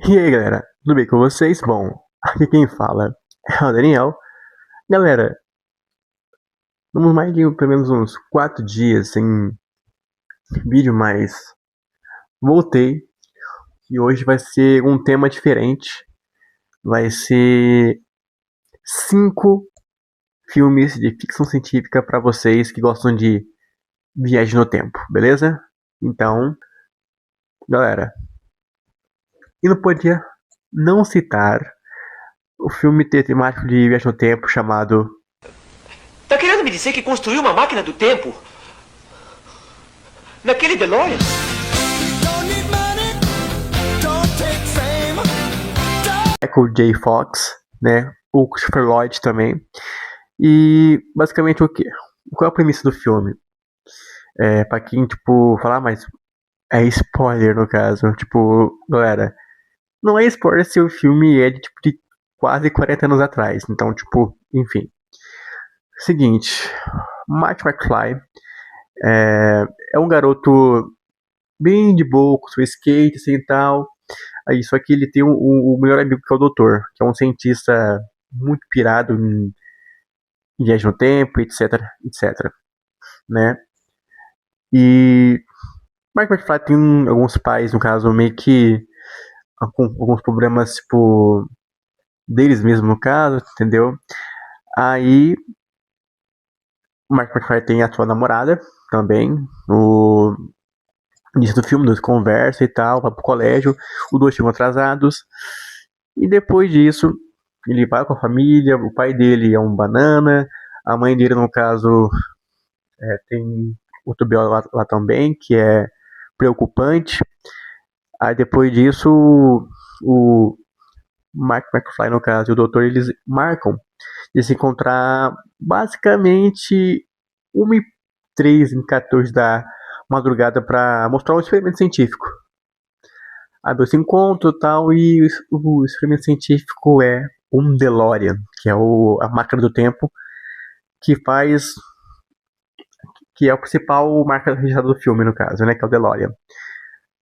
E aí, galera, tudo bem com vocês? Bom, aqui quem fala é o Daniel. Galera, vamos mais de pelo menos uns 4 dias sem vídeo, mas voltei. E hoje vai ser um tema diferente. Vai ser 5 filmes de ficção científica para vocês que gostam de viagem no tempo, beleza? Então, galera, e não podia não citar o filme temático de viagem no tempo chamado Tá querendo me dizer que construiu uma máquina do tempo? Naquele DeLorean? Michael J. Fox, né? O Christopher Lloyd também. E basicamente o que? Qual é a premissa do filme? Pra quem, tipo, falar, mas é spoiler no caso. Tipo, galera, não é spoiler se o filme é de, tipo, de quase 40 anos atrás. Então, tipo, enfim. Seguinte, Marty McFly é um garoto bem de boa, com seu skate assim e tal. Aí, só que ele tem o melhor amigo que é o Doutor, que é um cientista muito pirado em viagem no tempo, etc, etc, né? E Mark McFly tem alguns pais, no caso, meio que com alguns problemas, tipo, deles mesmo, no caso, entendeu? Aí, o Mark McFly tem a sua namorada também, no início do filme, eles conversam e tal, vai pro colégio, os dois chegam atrasados, e depois disso, ele vai com a família, o pai dele é um banana, a mãe dele, no caso, tem outro BO lá também, que é preocupante. Aí depois disso, o Mark McFly, no caso, e o doutor, eles marcam de se encontrar basicamente 1h03 em 14 da madrugada para mostrar um experimento científico. Aí dois se encontram e tal, e o experimento científico é um DeLorean, que é a máquina do tempo, que faz. Que é o principal marca registrada do filme, no caso, né? Que é o DeLorean.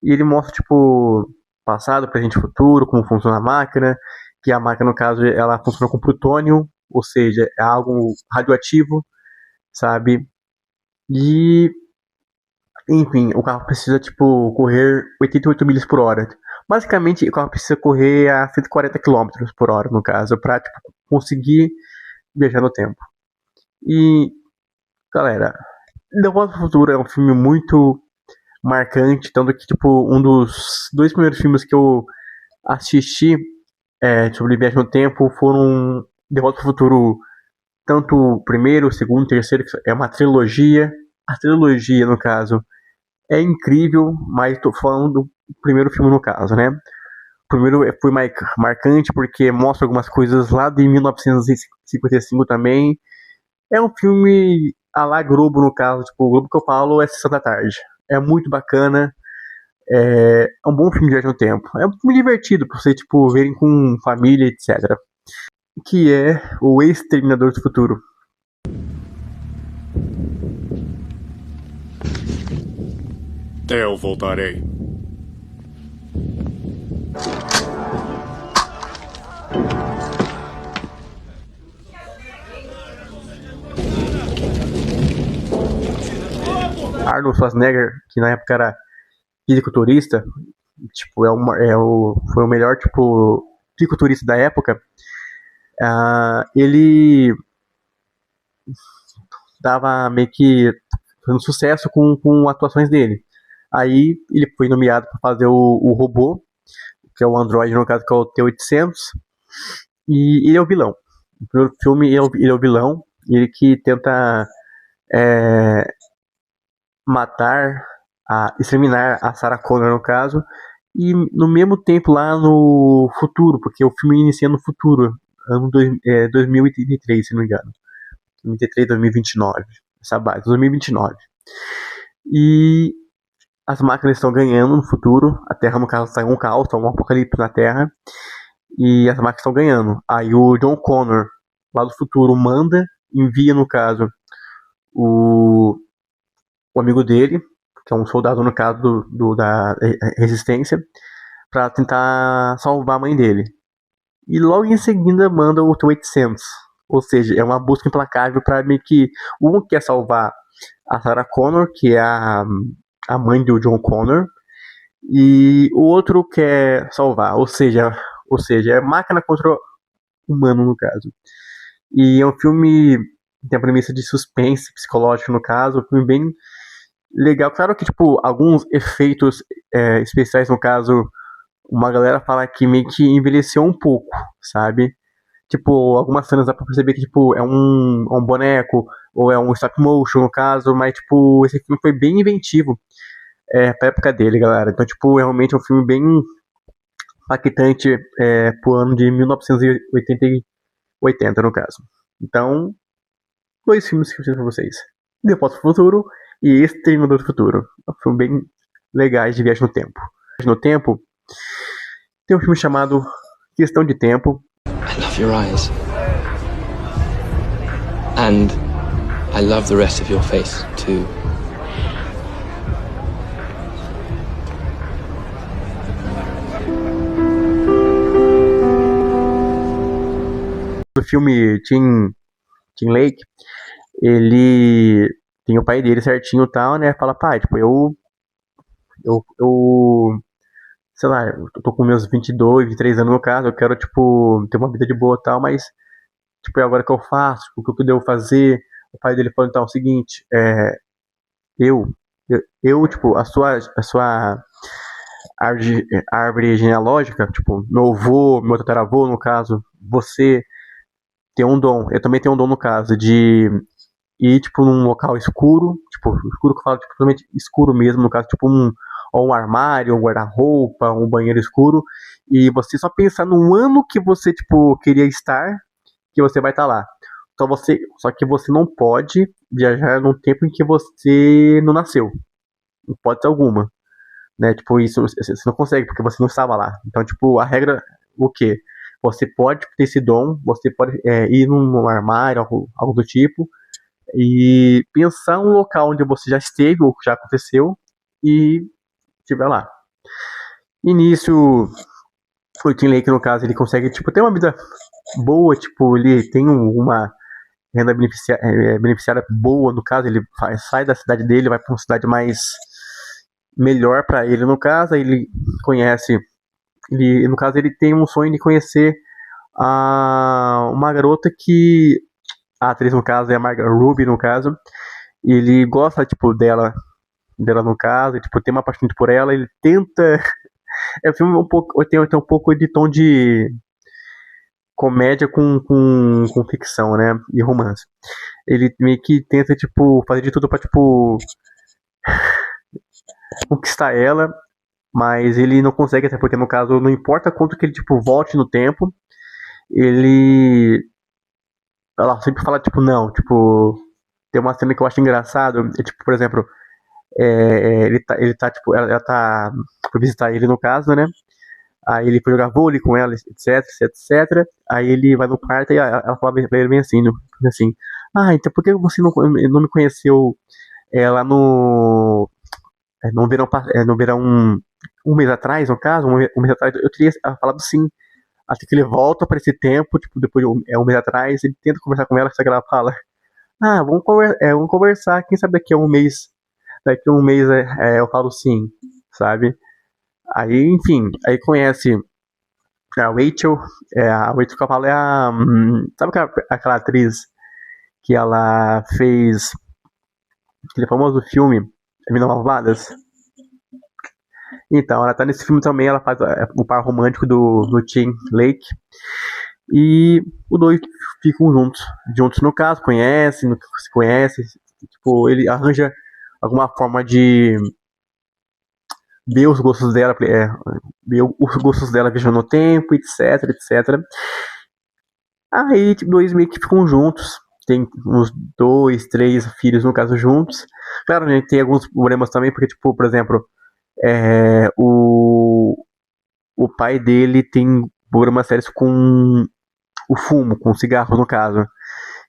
E ele mostra, tipo, passado, presente e futuro, como funciona a máquina, que a máquina, no caso, ela funciona com plutônio, ou seja, é algo radioativo, sabe? E, enfim, o carro precisa, tipo, correr 88 milhas por hora. Basicamente, o carro precisa correr a 140 quilômetros por hora, no caso, pra, tipo, conseguir viajar no tempo. E, galera, De Volta ao Futuro é um filme muito marcante, tanto que, tipo, um dos dois primeiros filmes que eu assisti sobre viagem no tempo foram De Volta ao Futuro, tanto o primeiro, o segundo, o terceiro, que é uma trilogia. A trilogia, no caso, é incrível, mas tô falando do primeiro filme, no caso, né? O primeiro foi marcante porque mostra algumas coisas lá de 1955 também. É um filme a la Globo, no caso, tipo, o Globo que eu falo é Sessão da Tarde. É muito bacana, é um bom filme de viagem no tempo. É um filme divertido pra você, tipo, verem com família, etc. Que é o Exterminador do Futuro. Eu voltarei. Arnold Schwarzenegger, que na época era fisiculturista, tipo, foi o melhor, tipo, fisiculturista da época. Ele dava meio que fazendo sucesso com atuações dele. Aí ele foi nomeado para fazer o robô, que é o Android, no caso, que é o T-800, e ele é o vilão. No primeiro filme, ele é o vilão, ele que tenta é, matar, exterminar a Sarah Connor, no caso, e no mesmo tempo lá no futuro, porque o filme inicia no futuro, ano 2033, se não me engano. 2033, 2029, essa base, 2029. E as máquinas estão ganhando no futuro, a Terra, no caso, está em um caos, está um apocalipse na Terra, e as máquinas estão ganhando. Aí o John Connor, lá do futuro, envia, no caso, o, o amigo dele, que é um soldado, no caso, da resistência, pra tentar salvar a mãe dele. E logo em seguida manda o T-800. Ou seja, é uma busca implacável para meio que um quer salvar a Sarah Connor, que é a mãe do John Connor, e o outro quer salvar, ou seja, é máquina contra humano no caso. E é um filme que tem a premissa de suspense psicológico no caso, um filme bem legal. Claro que tipo alguns efeitos especiais no caso, uma galera fala que meio que envelheceu um pouco, sabe? Tipo, algumas cenas dá pra perceber que, tipo, é um boneco, ou é um stop motion, no caso, mas, tipo, esse filme foi bem inventivo pra época dele, galera. Então, tipo, realmente é um filme bem impactante pro ano de 1980, no caso. Então, dois filmes que eu fiz pra vocês. De Volta pro Futuro e Exterminador do Futuro. Filmes bem legais de viagem no tempo. No tempo, tem um filme chamado Questão de Tempo. I love your eyes. And I love the rest of your face, too. Do filme Tim Lake, ele tem o pai dele certinho e tal, né? Fala, pai, tipo, eu sei lá, eu tô com meus 22, 23 anos no caso, eu quero, tipo, ter uma vida de boa e tal, mas, tipo, agora que eu faço? O que eu devo fazer? O pai dele falou, então, é o seguinte, eu, tipo, a sua árvore genealógica, tipo, meu avô, meu tataravô, no caso, você tem um dom, eu também tenho um dom, no caso, de ir, tipo, num local escuro, tipo, escuro que eu falo, tipo, totalmente escuro mesmo, no caso, tipo, ou um armário, um guarda-roupa, um banheiro escuro, e você só pensar no ano que você, tipo, queria estar, que você vai estar lá. Só que você não pode viajar num tempo em que você não nasceu, em hipótese alguma, né? Tipo, isso você não consegue, porque você não estava lá. Então, tipo, a regra, o quê? Você pode ter esse dom, você pode ir num armário, algo do tipo, e pensar um local onde você já esteve ou que já aconteceu e estiver lá. E nisso, o Tim Lake, no caso, ele consegue tipo, ter uma vida boa, tipo, ele tem uma renda beneficiária boa, no caso, ele sai da cidade dele, vai para uma cidade mais melhor para ele, no caso, aí ele conhece, no caso, ele tem um sonho de conhecer uma garota que a atriz, no caso, é a Margot Robbie, no caso, e ele gosta, tipo, dela no caso, e, tipo, tem uma paixão por ela, ele tenta. É um filme um pouco. Tem um pouco de tom de comédia com ficção, né? E romance. Ele meio que tenta, tipo, fazer de tudo pra, tipo, conquistar ela, mas ele não consegue, até porque, no caso, não importa quanto que ele, tipo, volte no tempo, ele. Ela sempre fala, tipo, não, tipo. Tem uma cena que eu acho engraçado, tipo, por exemplo, ele tá, tipo, ela tá foi visitar ele no caso, né? Aí ele foi jogar vôlei com ela, etc, etc. Aí ele vai no quarto e ela fala pra ele bem assim, então por que você não me conheceu lá no verão um mês atrás, no caso, um mês atrás, eu teria falado sim. Até que ele volta para esse tempo, tipo, depois de um mês atrás, ele tenta conversar com ela, só que ela fala, vamos conversar, quem sabe daqui a um mês eu falo sim, sabe? Aí, enfim, aí conhece a Rachel, a Rachel que eu falo sabe aquela atriz que ela fez aquele famoso filme Meninas Malvadas? Então, ela tá nesse filme também, ela faz o par romântico do Tim Lake, e os dois ficam juntos no caso, se conhecem, tipo, ele arranja alguma forma de ver os gostos dela, viajando no tempo, etc, etc. Aí, tipo, dois meio que ficam juntos, tem uns 2, 3 filhos, no caso, juntos. Claro, a gente tem alguns problemas também, porque, tipo, por exemplo, o pai dele tem problemas sérios com o fumo, com o cigarro, no caso.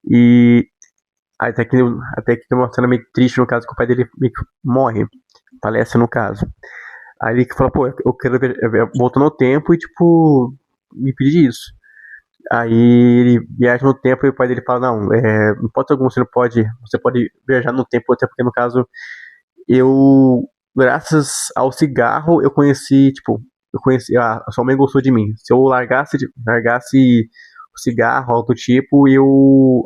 E até que tem uma cena meio triste, no caso, que o pai dele meio que morre, falece, no caso. Aí ele fala, pô, eu quero voltar no tempo e, tipo, me pedir isso. Aí ele viaja no tempo e o pai dele fala, não, não pode ser algum, você pode viajar no tempo, até porque no caso, eu, graças ao cigarro, a sua mãe gostou de mim. Se eu largasse o cigarro, algo do tipo,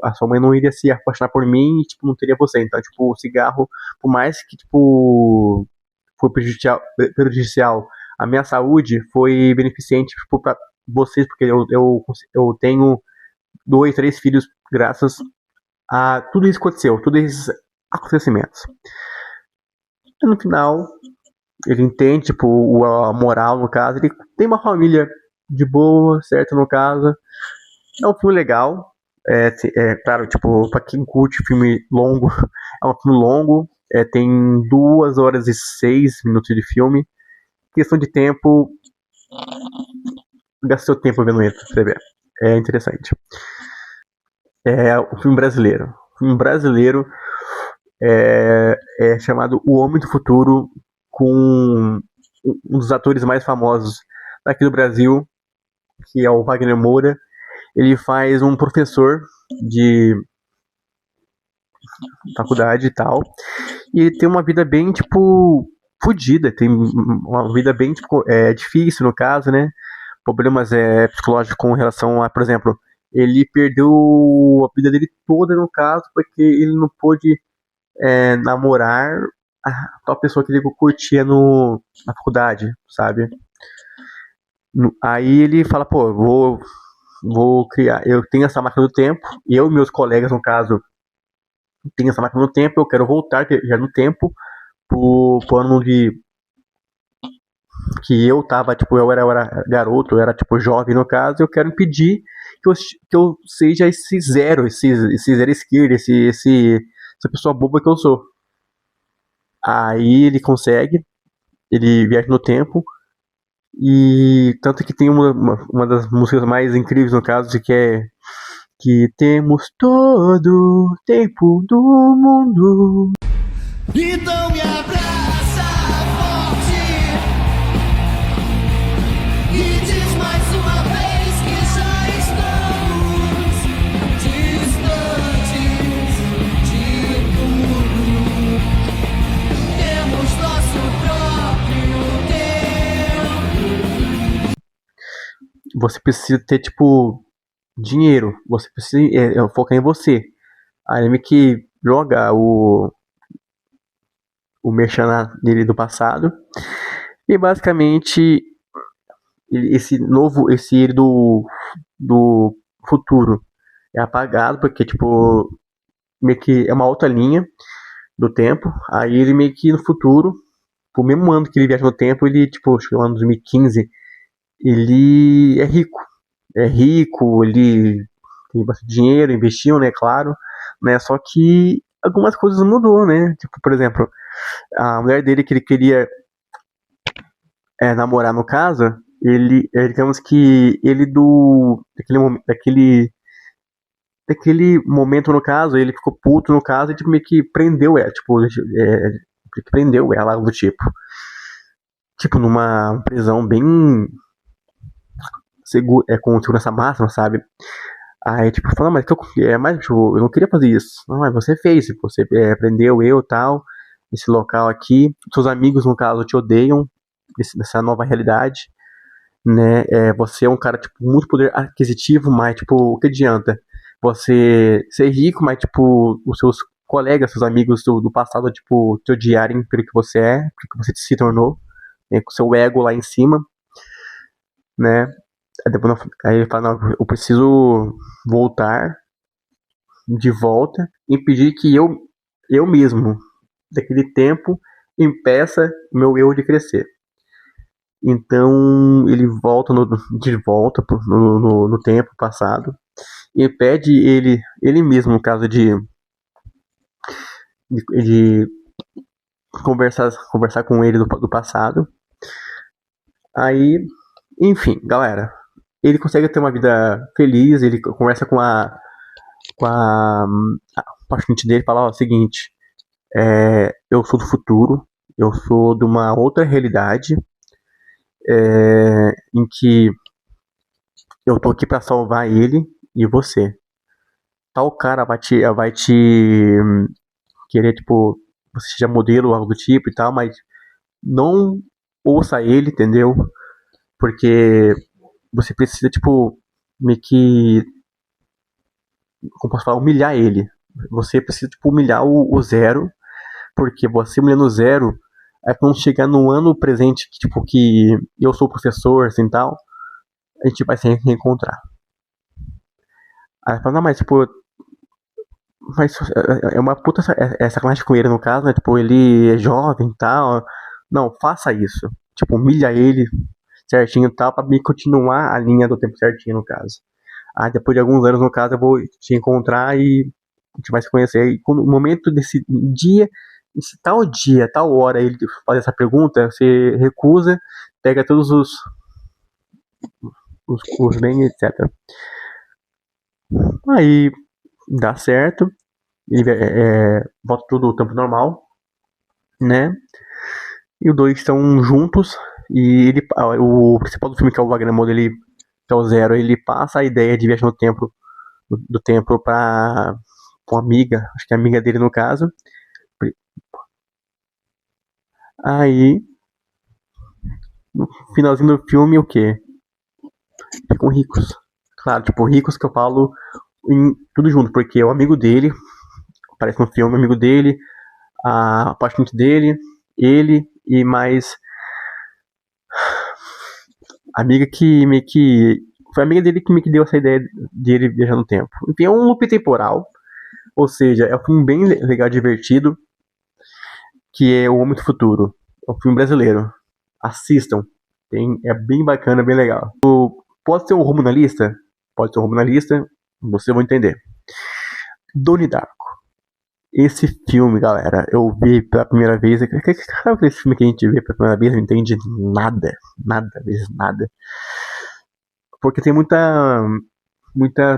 a sua mãe não iria se apaixonar por mim e, tipo, não teria você. Então, tipo, o cigarro, por mais que, tipo, foi prejudicial à minha saúde, foi beneficente, tipo, pra vocês, porque eu tenho 2, 3 filhos graças a tudo isso que aconteceu, todos esses acontecimentos. E no final, ele entende, tipo, a moral, no caso, ele tem uma família de boa, certo, no caso. É um filme legal, claro, tipo, pra quem curte filme longo, é um filme longo, tem 2 horas e 6 minutos de filme. Questão de tempo, gasta seu tempo vendo ele, pra você ver. É interessante. É um filme brasileiro. O filme brasileiro é chamado O Homem do Futuro, com um dos atores mais famosos daqui do Brasil, que é o Wagner Moura. Ele faz um professor de faculdade e tal, e ele tem uma vida bem, tipo, fodida, tem uma vida bem, tipo, difícil no caso, né? Problemas psicológicos com relação a, por exemplo, ele perdeu a vida dele toda no caso, porque ele não pôde namorar a tal pessoa que ele curtia na faculdade, sabe? Aí ele fala, pô, vou criar, eu tenho essa máquina do tempo, eu e meus colegas, no caso, tenho essa máquina do tempo, eu quero voltar já no tempo, pro ano que eu tava, tipo, eu era garoto, eu era, tipo, jovem no caso, eu quero impedir que eu seja esse zero, esse zero esquerdo, essa pessoa boba que eu sou. Aí ele consegue, ele viaja no tempo, e tanto que tem uma das músicas mais incríveis no caso, que temos todo o tempo do mundo. Então me abraça forte e diz mais uma vez que já estamos distantes de tudo. Temos nosso próprio tempo. Você precisa ter, tipo, dinheiro. Você precisa focar em você. Aí ele meio que joga o merchan dele do passado. E basicamente esse ele do futuro é apagado, porque tipo, meio que é uma outra linha do tempo. Aí ele meio que no futuro, pro mesmo ano que ele viaja no tempo, ele, tipo, acho que no ano 2015, ele é rico. É rico, ele tem bastante dinheiro, investiu, né, claro, né, só que algumas coisas mudou, né, tipo, por exemplo, a mulher dele que ele queria namorar no caso, digamos que ele daquele momento no caso, ele ficou puto no caso e tipo, meio que prendeu ela, prendeu ela, algo do tipo, numa prisão bem com segurança máxima, sabe? Aí, tipo, falando, mas tipo, eu não queria fazer isso. Não, mas você fez, você prendeu eu e tal, nesse local aqui. Seus amigos, no caso, te odeiam nessa nova realidade, né? Você é um cara, tipo, muito poder aquisitivo, mas, tipo, o que adianta? Você ser rico, mas, tipo, os seus colegas, seus amigos do passado, tipo, te odiarem pelo que você é, pelo que você se tornou, né? Com seu ego lá em cima, né? Aí ele fala, não, eu preciso voltar de volta e impedir que eu mesmo, daquele tempo, impeça o meu eu de crescer. Então ele volta de volta no tempo passado e pede ele mesmo, no caso de conversar com ele do passado. Aí, enfim, galera, ele consegue ter uma vida feliz, ele conversa com a paciente dele, fala, ó, seguinte, eu sou do futuro, Eu sou de uma outra realidade, em que eu tô aqui pra salvar ele e você. Tal cara vai te querer, tipo, você seja modelo ou algo do tipo e tal, mas não ouça ele, entendeu? Porque você precisa, tipo, meio que, como posso falar, humilhar ele. Você precisa, tipo, humilhar o Zero, porque você humilhando o Zero, aí quando chegar no ano presente, que, tipo, que eu sou o professor, assim, tal, a gente vai se reencontrar. Aí fala, não, mas, tipo, mas é uma puta sacanagem com ele, no caso, né? Tipo, ele é jovem e tal. Não, faça isso. Tipo, humilha ele certinho e tal, pra mim continuar a linha do tempo certinho, no caso. Aí depois de alguns anos, no caso, eu vou te encontrar e a gente vai se conhecer. E no momento desse dia, esse tal dia, tal hora, ele faz essa pergunta, você recusa, pega todos os bens, etc. Aí dá certo, ele volta tudo ao tempo normal, né? E os dois estão juntos. E o principal do filme, que é o Vagramond, ele, que é o Zero, ele passa a ideia de viajar no tempo, do tempo pra uma amiga, acho que é a amiga dele no caso. Aí, no finalzinho do filme, o que? Ficam ricos. Claro, tipo, ricos que eu falo em tudo junto, porque é o amigo dele, aparece no filme, o amigo dele, a paciente dele, ele e mais a amiga que meio que. Foi a amiga dele que meio que deu essa ideia de ele viajar no tempo. Enfim, é um loop temporal. Ou seja, é um filme bem legal, divertido, que é O Homem do Futuro. É um filme brasileiro. Assistam. É bem bacana, bem legal. Pode ser um roubo na lista? Pode ser um roubo na lista. Você vai entender. Donnie Darko. Esse filme, galera, eu vi pela primeira vez. Sabe esse filme que a gente vê pela primeira vez e não entende nada? Nada, vezes nada. Porque tem muita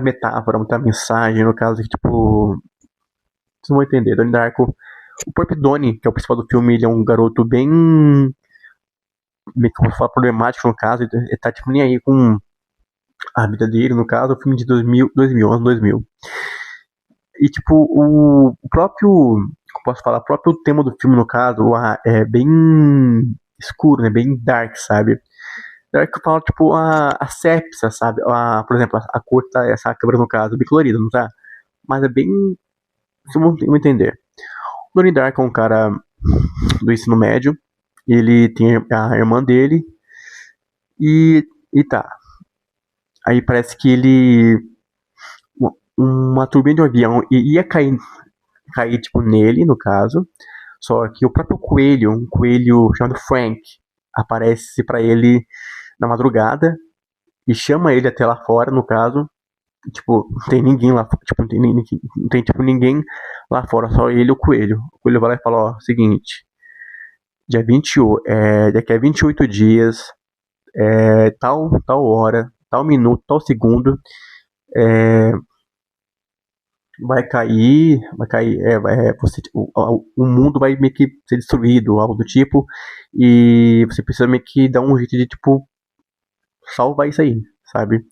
metáfora, muita mensagem, no caso que, tipo, vocês vão entender. Donnie Darko, o próprio Donnie, que é o principal do filme, ele é um garoto bem, meio que eu vou falar, problemático, no caso. Ele tá, tipo, nem aí com a vida dele, no caso. O filme de 2000, ano 2000. E, tipo, o próprio, como posso falar, o próprio tema do filme, no caso, é bem escuro, né? Bem dark, sabe? Dark que fala, tipo, a sepsia, sabe? Por exemplo, a cor tá, essa câmera, no caso, bem colorida, não tá? Mas é bem. Vocês vão entender. O Donnie Dark é um cara do ensino médio. Ele tem a irmã dele. E tá. Aí parece que ele. Uma turbina de um avião ia cair tipo, nele, no caso. Só que o próprio coelho, um coelho chamado Frank, aparece pra ele na madrugada e chama ele até lá fora, no caso. Tipo, não tem ninguém lá, tipo, não tem tipo ninguém lá fora, só ele e o coelho. O coelho vai lá e fala, ó, seguinte, daqui a 28 dias, tal hora, tal minuto, tal segundo, é, vai cair, o mundo vai meio que ser destruído, algo do tipo, e você precisa meio que dar um jeito de, tipo, salvar isso aí, sabe?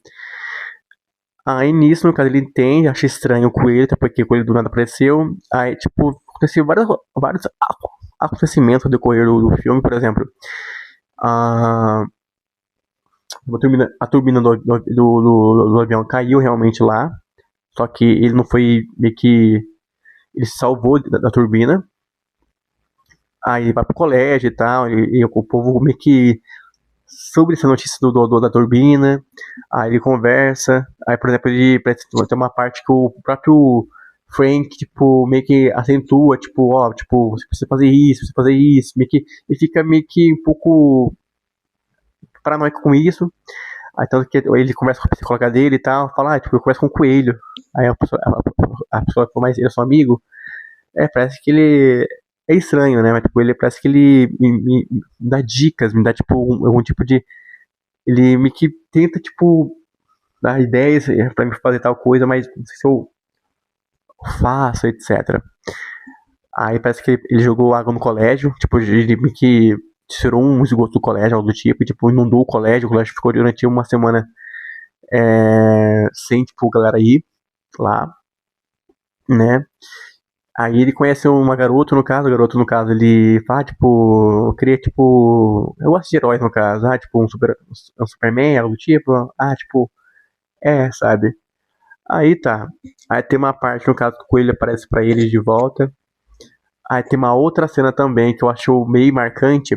Aí nisso, no caso, ele entende, acha estranho o coelho, até porque o coelho do nada apareceu. Aí, tipo, aconteceu vários acontecimentos no decorrer do filme, por exemplo. A, a turbina do avião caiu realmente lá. Só que ele não foi meio que. Ele se salvou da turbina. Aí ele vai pro colégio e tal. E o povo meio que sobre essa notícia da turbina. Aí ele conversa. Aí, por exemplo, ele tem uma parte que o próprio Frank, tipo, meio que acentua, tipo, ó, tipo, você precisa fazer isso, precisa fazer isso. Meio que ele fica meio que um pouco paranoico com isso. Aí tanto que ele conversa com a psicóloga dele e tal, fala, tipo, eu converso com o coelho. Aí a pessoa fala, mas ele é seu amigo? Parece que ele é estranho, né? Mas tipo, ele parece que ele me dá dicas, me dá tipo algum tipo de. Ele me que tenta, tipo, dar ideias pra me fazer tal coisa, mas não sei se eu faço, etc. Aí parece que ele jogou água no colégio, tipo, ele meio que tirou um esgoto do colégio, algo do tipo, e, tipo, inundou o colégio ficou durante uma semana sem, tipo, galera ir lá, né? Aí ele conhece uma garota, no caso, o garoto, no caso, ele fala, tipo, eu queria, tipo, eu gosto de heróis, no caso, tipo, um Superman, algo do tipo, tipo, sabe? Aí tá. Aí tem uma parte, no caso, que o coelho aparece pra ele de volta. Aí tem uma outra cena também que eu acho meio marcante.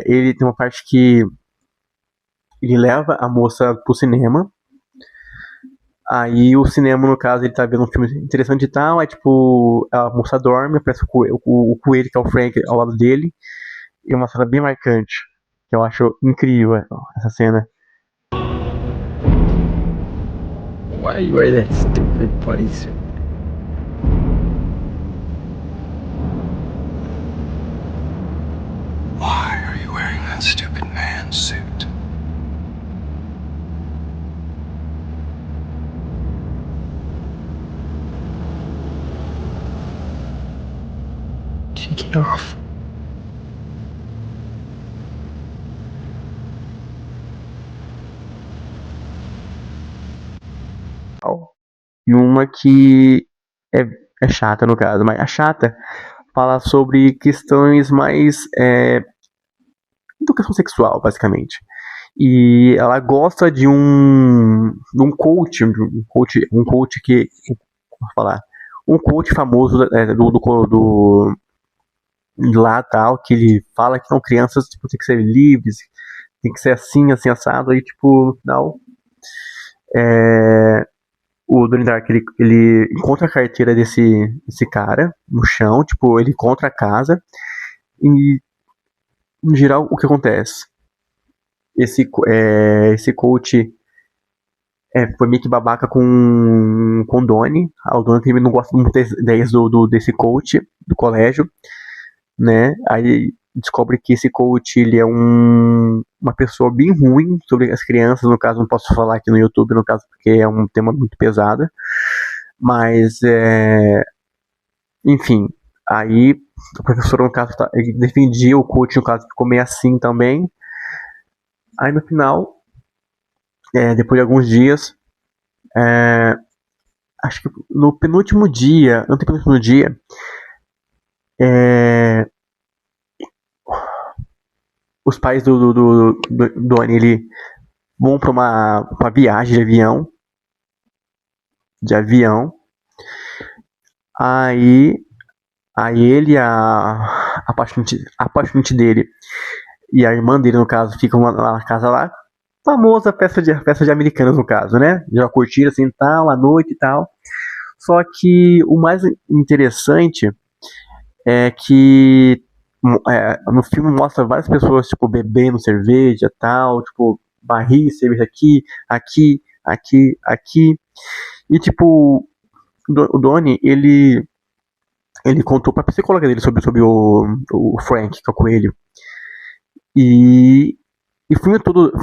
Ele tem uma parte que ele leva a moça pro cinema. Aí o cinema, no caso, ele tá vendo um filme interessante e tal. Aí, tipo, a moça dorme, aparece o coelho, que é o Frank, ao lado dele. E é uma cena bem marcante. Que eu acho incrível essa cena. Why you wear that stupid bodysuit? Why are you wearing that stupid man suit? Take it off. E uma que é chata, no caso. Mas a chata fala sobre questões mais educação sexual, basicamente. E ela gosta de um coach que, como falar, um coach famoso de lá tal, que ele fala que são crianças, tipo, tem que ser livres, tem que ser assim, assim, assado, aí, tipo, no final, o Donnie Dark, ele encontra a carteira desse cara no chão, tipo, ele encontra a casa, e, em geral, o que acontece? Esse coach foi meio que babaca com o Donnie. O Donnie também não gosta muito das ideias desse coach do colégio, né? Aí descobre que esse coach ele é uma pessoa bem ruim sobre as crianças. No caso, não posso falar aqui no YouTube, no caso, porque é um tema muito pesado. Mas, enfim, aí o professor, no caso, ele defendia o coach, no caso, ficou meio assim também. Aí no final, depois de alguns dias, acho que no penúltimo dia, antepenúltimo dia, os pais do Donnie, ele vão para uma viagem de avião. Aí ele, a paixonite dele e a irmã dele, no caso, ficam lá na casa lá. Famosa festa de americanos, no caso, né? Já curtiram assim tal, à noite e tal. Só que o mais interessante é que no filme mostra várias pessoas, tipo, bebendo cerveja e tal, tipo, barris de cerveja aqui, aqui, aqui, aqui. E, tipo, o Donnie, ele contou pra psicóloga dele sobre o Frank, que é o coelho. E o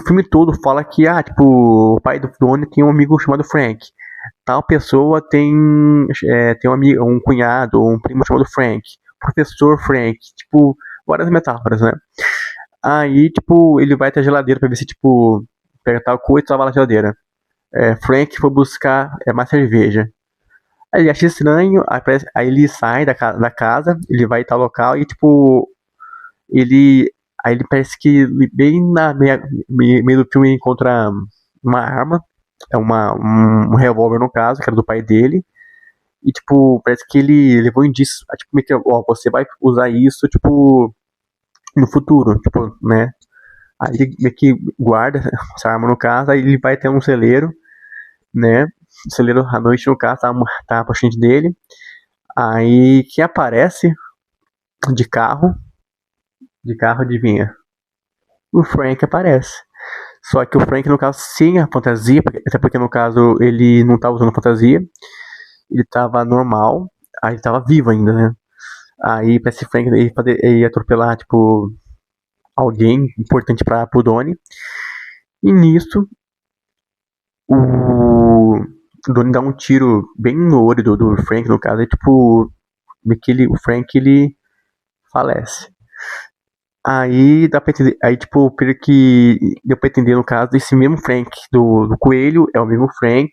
filme todo fala que, tipo, o pai do Donnie tem um amigo chamado Frank. Tal pessoa tem um cunhado ou um primo chamado Frank. Professor Frank. Tipo, várias metáforas, né? Aí, tipo, ele vai até a geladeira pra ver se, tipo, pega tal coisa e tava na geladeira. Frank foi buscar mais cerveja. Aí ele acha estranho, aí ele sai da casa, ele vai em tal local e, tipo, ele. Aí ele parece que bem na meio do filme encontra uma arma, um revólver no caso, que era do pai dele. E, tipo, parece que ele levou indícios, tipo, meio que, ó, você vai usar isso, tipo, no futuro, tipo, né? Aí ele meio que guarda essa arma no caso, aí ele vai ter um celeiro, né? O celeiro à noite, no caso, tá a paciente dele. Aí quem aparece de carro, adivinha? O Frank aparece. Só que o Frank, no caso, sim, a fantasia, até porque no caso ele não tava usando fantasia, ele tava normal, aí ele tava vivo ainda, né? Aí pra esse Frank ele ia atropelar, tipo, alguém importante pro Donnie. E nisso, o Donnie dá um tiro bem no olho do Frank, no caso, e tipo, meio que o Frank ele falece. Aí dá pra entender, aí tipo, pelo que deu pra entender no caso, esse mesmo Frank do coelho é o mesmo Frank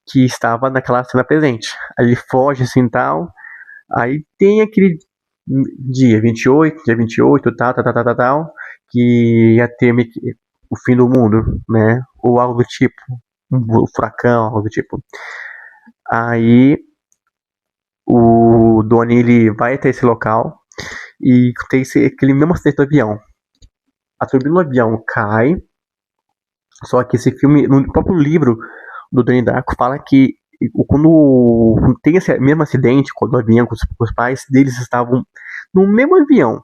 que estava naquela cena presente. Aí ele foge assim e tal. Aí tem aquele dia 28, tal, que ia ter o fim do mundo, né? Ou algo do tipo, um furacão, algo do tipo. Aí o Donnie ele vai até esse local e tem aquele mesmo acerto do avião. A turbina do avião cai, só que esse filme, no próprio livro do Donnie Darko, fala que quando tem esse mesmo acidente, quando o avião com os pais deles estavam no mesmo avião,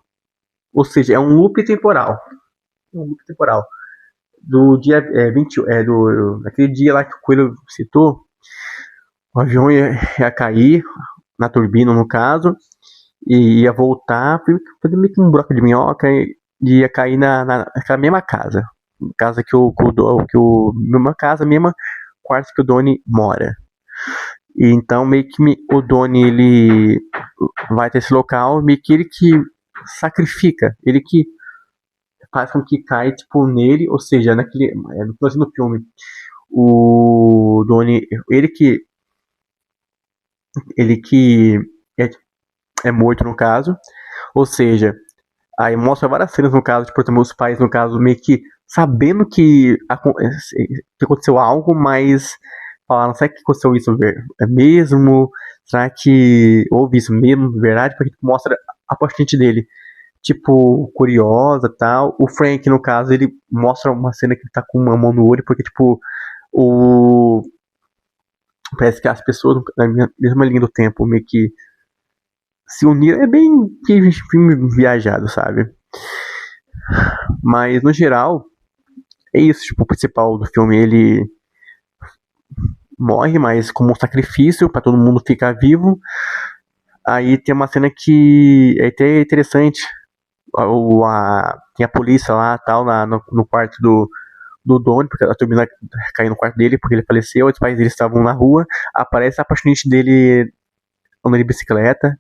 ou seja, é um loop temporal. Do dia 20, daquele dia lá que o Coelho citou, o avião ia cair na turbina, no caso, e ia voltar, fazer meio que um buraco de minhoca e ia cair naquela mesma casa. Casa mesma casa, mesma quarto que o Donnie mora. E então meio que o Donnie ele vai até esse local, meio que ele que sacrifica, ele que faz com que caia tipo nele, ou seja, no próximo filme, o Donnie, ele que é morto no caso, ou seja, aí mostra várias cenas no caso, tipo, também os pais no caso meio que sabendo que aconteceu algo, mas falaram, será que aconteceu isso mesmo? Será que houve isso mesmo, verdade? Porque mostra a paciente dele, tipo, curiosa e tal. O Frank, no caso, ele mostra uma cena que ele tá com uma mão no olho, porque, tipo, parece que as pessoas na mesma linha do tempo meio que se uniram. É bem filme viajado, sabe? Mas, no geral, é isso. Tipo, o principal do filme, ele morre, mas como um sacrifício para todo mundo ficar vivo. Aí tem uma cena que é até interessante. Tem a polícia lá, tal, no quarto do Donnie, porque a turbina caiu no quarto dele, porque ele faleceu, os pais dele estavam na rua, aparece a paixonite dele andando de bicicleta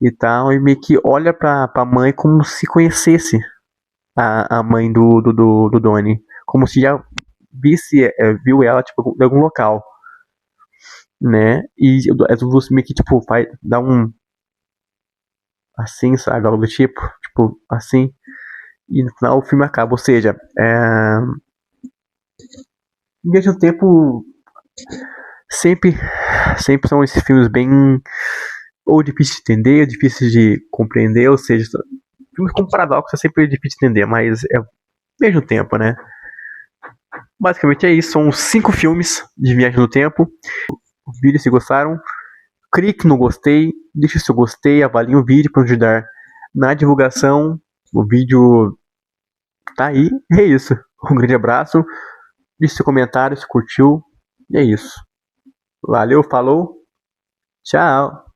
e tal, e meio que olha pra mãe como se conhecesse a mãe do Donnie, como se já viu ela, tipo, em algum local, né, e as duas meio que, tipo, dá um assim, sabe, algo do tipo, assim, e no final o filme acaba, ou seja, ao mesmo tempo, sempre são esses filmes bem ou difíceis de entender, ou difíceis de compreender, ou seja, filmes com paradoxo é sempre difícil de entender, mas é ao mesmo tempo, né? Basicamente é isso, são 5 filmes de viagem no tempo. O vídeo, se gostaram, clique no gostei, deixe seu gostei, avalie o vídeo para ajudar na divulgação. O vídeo tá aí, é isso. Um grande abraço, deixe seu comentário se curtiu, e é isso. Valeu, falou, tchau!